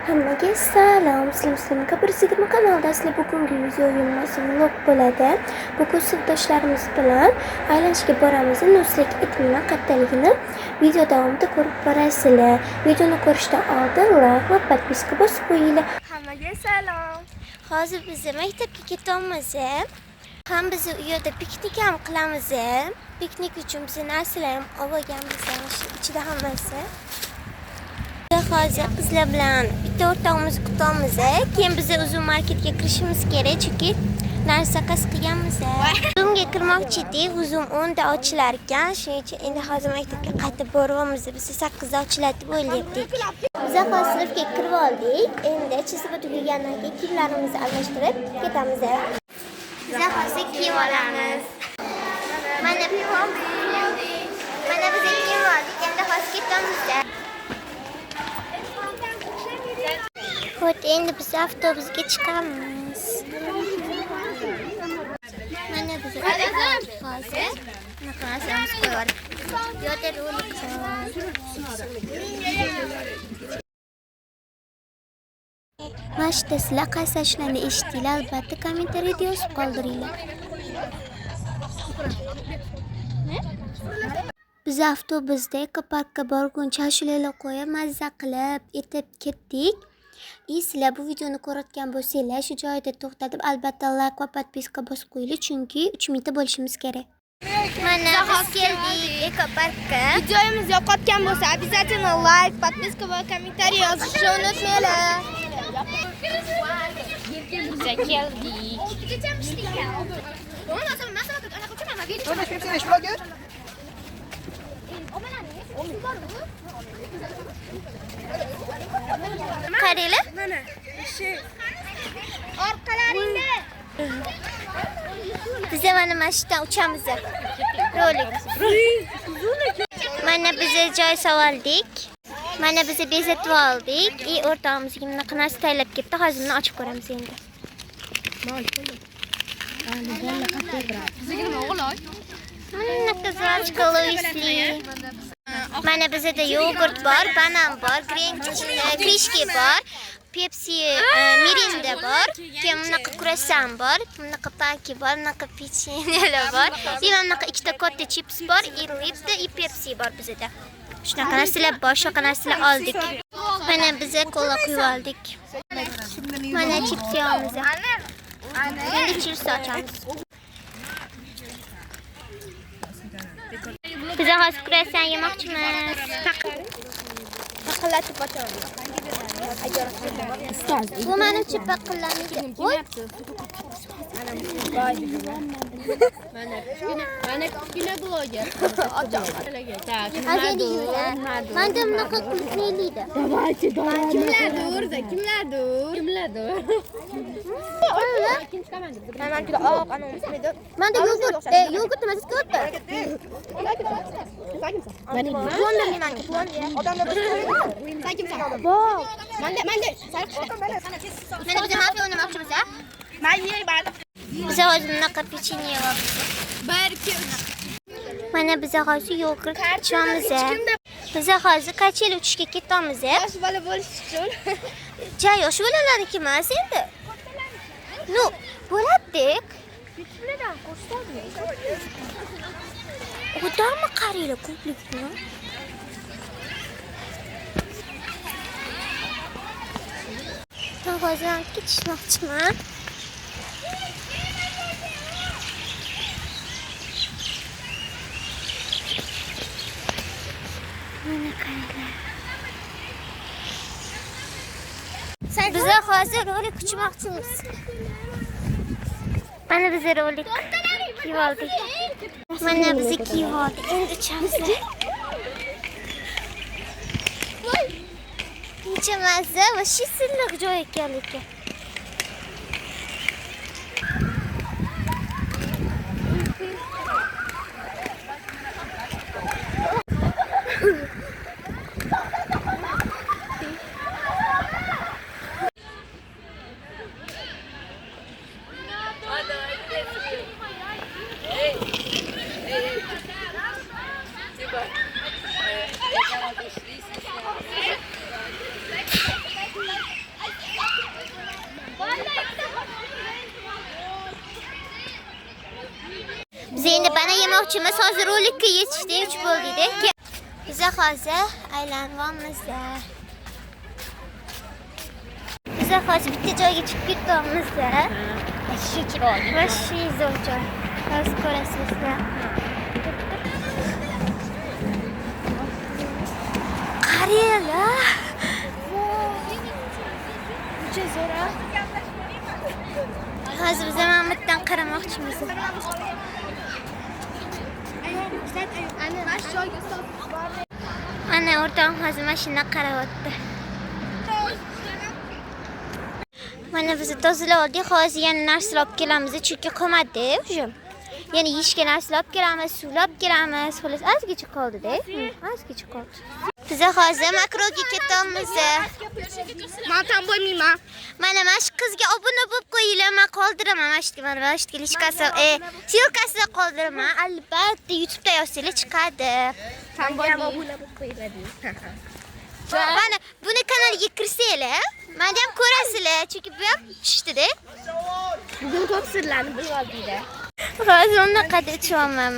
Hammaga salom, sizlar Kapirsigirma kanalida sizlar bugungi videoyim vlog bo'ladi. Bugun sinfdoshlarimiz bilan aylanishga boramiz. Nuslik itmini qattaligini video davomida ko'rib borasizlar. Videoni ko'rishdan oldin like va podpiska bosib qo'yinglar. Hammaga salom. Hozir biz maktabga ketamiz. Ham biz u yerda piknik ham qilamiz. Piknik uchun biz narsalar ham olganmiz. Ichida hammasi. Hozir qizlar bilan bitta o'rtog'imizni kutamiz. Keyin biz uzun marketga kirishimiz kerak, chunki narsa qas qilganmiz. Uzumga kirmoqchi edik. Uzum 10 da ochilar ekan. Shuning uchun endi hozir maktabga qaytib boryapmiz. Biz 8 da ochiladi deb o'ylayaptik. Biz hozir sinfga kirib oldik. Endi chizib tugagandan keyin kiyimlarimizni almashtirib ketamiz. Biz hozir kiyim olamiz. Mana biz kiyim oldik. Endi hozir ketamiz. Endi biz avtobusga chiqamiz. Mana biz hozir narsamiz qo'ydik. Yo'da rolik. Mashta sizlar qaysi ashlarni eshitdinglar? Albatta kommentariyada yozib qoldiringlar. Biz avtobusda ekoparkka borguncha ashulalar qo'yib mazza qilib etib ketdik. Sizlar bu videoni ko'rayotgan bo'lsanglar, shu joyda to'xtatib albatta like va podpiska bosib qo'yinglar, chunki 3 minutda bo'lishimiz kerak. Mana biz keldik ekoparkka. Videomiz yoqayotgan bo'lsa, обязательно like, podpiska va kommentariy yozishni unutmanglar. Biz keldik. Qaranglar. Mana orqalaringda. Biz mana mashina uchamiz. Rolik. Mana biz joy savoldik. Mana biz bezatib oldik. O'rtog'imizga bunaqa narsa tayyorlab ketdi. Hozir buni ochib ko'ramiz endi. Bunaqa zvochka loisli. Mana bizda yogurt bor, banan bor, krishki bor, Pepsi, Mirinda bor, keyin bunaqa kruassan bor, bunaqa paki bor, bunaqa pechenyelar bor, bunaqa ikkita katta chips bor, Lipton va Pepsi bor bizda. Shunaqa narsalar bor, shunaqa narsalar oldik. Mana biz kola quyib oldik. Mana chips yeymiz. Endi chips ochamiz. Biz hozir kruassan yemoqchimiz. Paqillatib ochamiz. Bu mana uchun paqillanadi. Mana kichkina bloger. Ochaman. Manda bunaqa qilmaydi. Kimlardir? Manda yogurt nimasi ko'rdi? Mana biz mafiya o'ynamoqchimiz, a? Biz hozir bunaqa pechenye yeyapmiz. 1 2 3. Mana biz hozir yogurt ichamiz. Biz hozir kachel uchishga ketamiz. Yosh bola bo'lish uchun. Yosh bolalarniki emas endi. Nu, bo'ladik. Kichiklardan ko'rsatdim. Odamni qaranglar ko'plikni. Men hozir ketishmoqchiman. Mana qaranglar. Biz hozir rolik uchmoqchimiz. Mana biz rolik kiyib oldik. Mana biz kiyib oldik. Endi uchamiz. Necha mazza va silliq joy ekan lekin. qilmoqchimiz. Hozir rolikka yetishdi, 3 bo'ldi-da. Biz hozir aylanyapmiz. Biz hozir bitta joyga chiqib ketamiz. Shu chiroyli. Vashi zo'r joy. Hozir ko'rasizlar. Qaranglar. Juda zo'r. Hozir biz Mahmuddan qaramoqchimiz. Ana o'rtog'im hozir mashina qarayapti. Mana biz tozalab oldik. Hozir yana narsalar olib kelamiz, chunki qolmadi o'sha. Yana yeyishga narsalar olib kelamiz, suvlab kelamiz. Xolos, ozgicha qoldi-da. Ozgicha qoldi. Biz hozir makroga ketamiz. Men ham bo'lmayman. Mana shu qizga obuna bo'lib qo'yinglar, men qoldiraman mana shu lishkasi, silkasida qoldiraman. Albatta YouTube'da yozsanglar chiqadi. Ham obuna bo'lib qo'yiladi. Mana buni kanaliga kirsanglar, meni ham ko'rasizlar, chunki bu ham tushdi-da. Bugun ko'p sirlarni bilib oldinglar. Hozir unaqada uchyapman.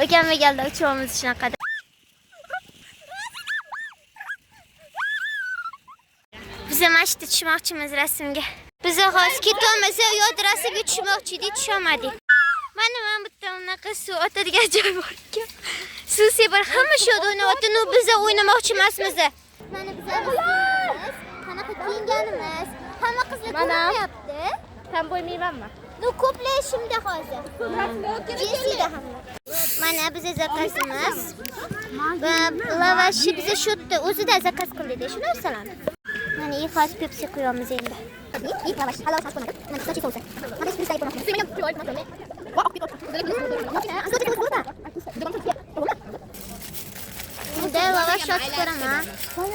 O'rganmaganlar uchyapmiz shunaqada. Biz mashina tushmoqchimiz rasmga. Biz hozir ketamiz, yo'lda rasmga tushmoqchi edik, tusholmadik. Mana bitta unaqa suv otadigan joy bor ekan. Suv separ hamma shu yerda o'ynayapti, biz o'ynamoqchi emasmiz. Mana biz qanaqa kiyinganimiz, hamma qizlar ko'ryapti. Ham bo'lmaymanmi? Ko'plashimda hozir. Jinsida hamma. Mana biz zakazimiz. Va lavashi biz shu yerda o'zida zakaz qildik, shu narsalarni. Mana hozir Pepsi qo'yamiz endi. Lavash, halol sas qo'ymadik. Mana sochi so'sa. Mana shu sayt bo'ladi. Suymanam yo'l qilmoqchiman. Bunda lavash sotib ko'raman. Voy!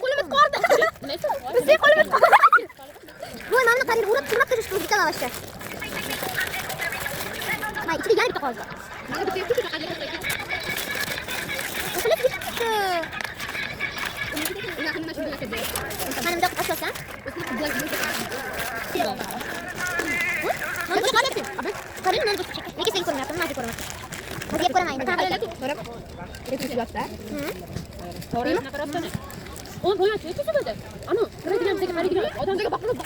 Qo'limiz qoldi. Bizning qo'limiz qoldi. Voy, mana qarang, urib turishdi bitta lavashga. May ichiga yana bitta qoldi. Mana bunday qilib Mana qarang, mana bu chekka. Lekin sen ko'rmayapsan, men ko'raman. Hozir yeb ko'raman endi. Ko'rib. Elektriklar. To'g'rimi? Qarabsana. On bo'yat ketsa bo'ldi. Ana, qaraydigan bizga qaraydigan odamga baqirib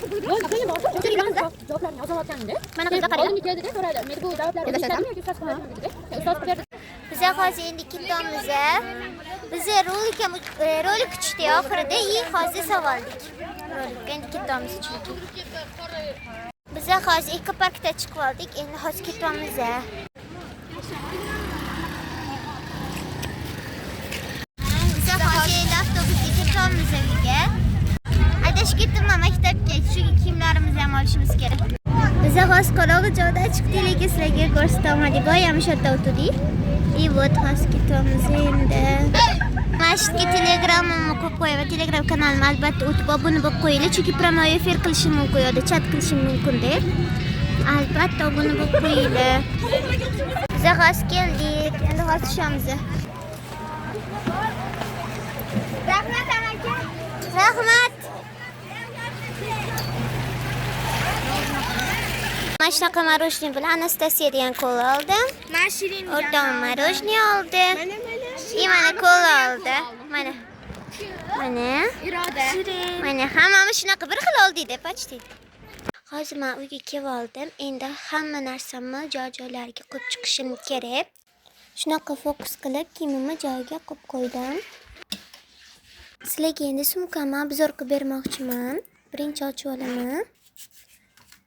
javoblarni yozayotganda. Mana qizlar qarang. Oldimga keldida so'radi. Men bu javoblarni eshitdim yoki ustoz qo'yadimi dedi. Ustoz berdi. Biz hozir endi ketamiz. Biz rolik tushdi oxirida, hozir savoldik. Rolikka endi ketamiz chunki. Biz hozir ekoparkda chiqib oldik, endi hozir ketamiz. Biz hozir endi avtobusga ketamiz uyga. Adashib ketdim maktabga, chunki kiyimlarimizni ham olishimiz kerak. Biz hozir qorong'i joyda chiqdik, lekin sizlarga ko'rsatolmadik. Boyam shu yerda o'tirdik. И вот hozir ketamiz endi. Mashitga telegramimni qo'yib qo'yaman. Telegram kanalimga albatta o'tib obuna bo'lib qo'yinglar, chunki promo efir qilishim mumkin yoki chat qilishim mumkin deb. Albatta obuna bo'lib qo'yinglar. Biz hozir keldik. Endi hozir tushamiz. Rahmat aka. Rahmat. Mana shunaqa marojniy bilan Anastasiya degan kola oldim. Men shirin. O'rtog'im marojniy oldi. Mana kola oldi. Mana. Iroda. Mana hammamiz shunaqa bir xil oldik-da, почти. Hozir men uyga kelib oldim. Endi hamma narsamni joy-joylariga qo'yib chiqishim kerak. Shunaqa fokus qilib kiyimimni joyiga qo'yib qo'ydim. Sizlarga endi sumkamni obzor qilib bermoqchiman. Birinchi ochib olaman.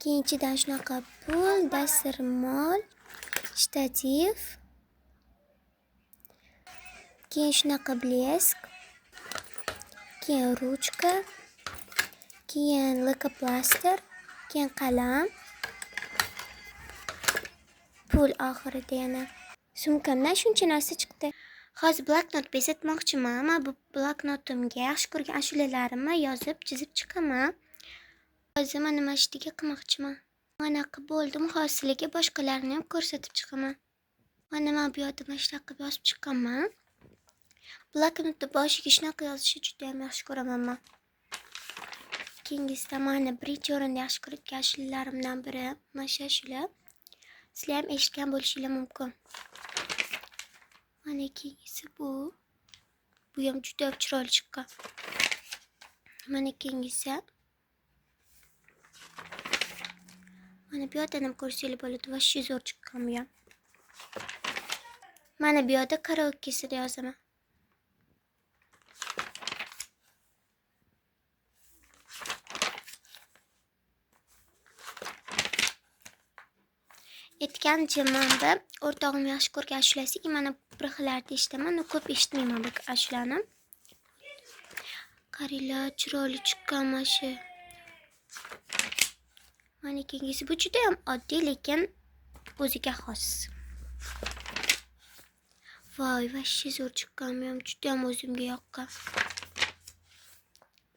Keyinchidan shunaqa pul, dasturmol, shtativ. Keyin shunaqa blesk. Keyin ruchka. Keyin likoplaster. Keyin qalam. Pul oxirida yana. Sumkamdan shuncha narsa chiqdi. Hozir bloknot bezatmoqchiman. Men bu bloknotimga yaxshi ko'rgan ashulalarimni yozib, chizib chiqaman. Hozir mana mashtiga qilmoqchiman. Mana qilib bo'ldim, hozirga boshqalarni ham ko'rsatib chiqaman. Mana men bu yerda mashta qilib yozib chiqqanman. Bloknotda boshiga shunaqa yozishni juda ham yaxshi ko'raman men. Keyingisida mana birinchi o'rinda yaxshi ko'rayotgan ashulalarimdan biri mana shu ashula. Sizlar ham eshitgan bo'lishingiz mumkin. Mana keyingisi bu. Bu ham juda chiroyli chiqqan. Mana keyingisi. Mana bu yerda ham ko'rsanglar bo'ladi, va shu zo'r chiqqan bu ham. Mana bu yerda karaokesida yozaman. Aytgancha menda o'rtog'im yaxshi ko'rgan ashulasi, mana bir xillarda eshitaman, ko'p eshitmayman bu ashulani. Qaranglar, chiroyli chiqqan mana shu. Mana keyingisi bu juda ham oddiy, lekin o'ziga xos. Voy, vashshi zo'r chiqqan, bu ham juda ham o'zimga yoqqan.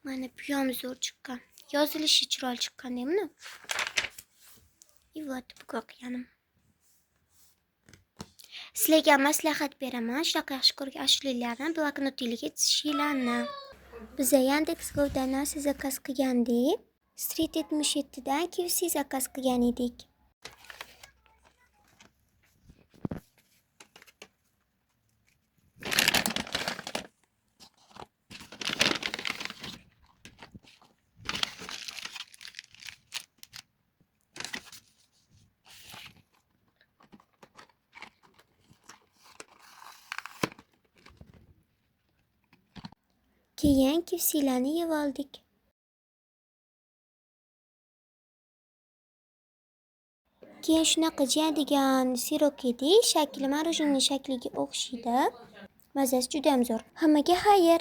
Mana bu ham zo'r chiqqan. Yozilishi chiroyli chiqqan deymi? Вот, bu qo'yganim. Sizlarga maslahat beraman, shunaqa yaxshi ko'rgan ashulalarni bloknotingizga yetishinglarni. Biz Yandex.Go'dan narsa zakaz qilgandik. Street 77 dan KFC zakaz qilgan edik. Keyin KFC'larni yeb oldik. Keyin shunaqa jiyadigan sirok edik. Shakli marujinning shakliga o'xshaydi. Mazasi juda ham zo'r. Hammaga xayr.